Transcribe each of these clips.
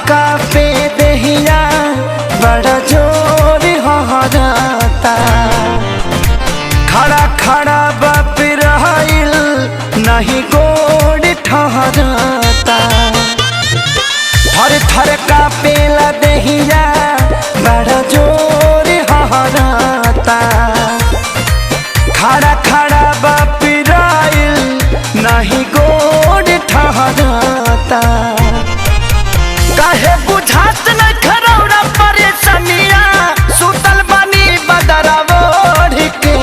Cafe दहिया बड़ा जोर हराता। खड़ा खड़ा बाप रहिल नहीं गोड़ ठहराता। थर थर कापेला दहिया बड़ा जोर हराता। खड़ा खड़ा बाप रहिल नहीं गोड़ ठहराता। काहे बुझात न खरौरा परेशानिया सुतल बनी बदरवा ओढ़ के।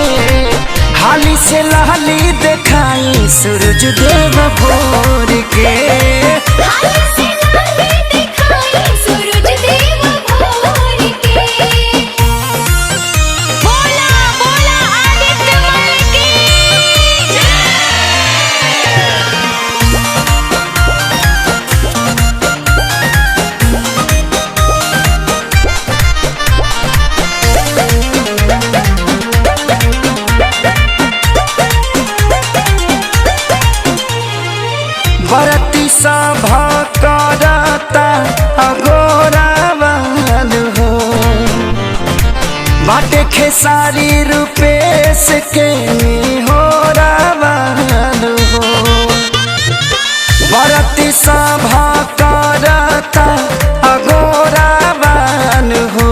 हाली से लहली देखाई सूरज देव भोर के। हाली से लहली देखाई सूरज देव भोर के। बोला बोला आदित्य मल की जय। बरती सभा करता अगोरा वाल हो। बाटे खेसारी रूपेश के निहोरा वाल हो। बरती सभा करता अगोरा वाल हो।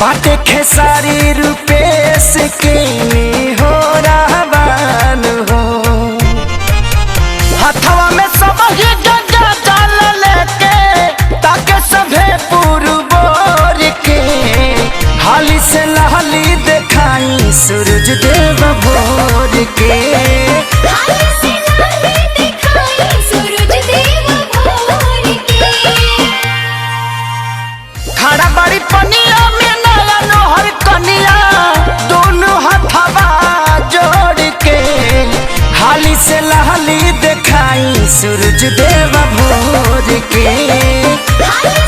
बाटे खेसारी रूपेश के निहोरा वाल हो। हथवा में सब ही गंगा जल लेके ताके सभे पुरबोर के। हाली से लहली देखाई सूरज देव भोर के। हाली से लहली देखाई सूरज देव भोर के। खड़ा बड़ी पनिया में नया नोहर कनिया दोनों हथवा जोड़ के। हाली से लहली देखाई सूरज देव भोर के। हाली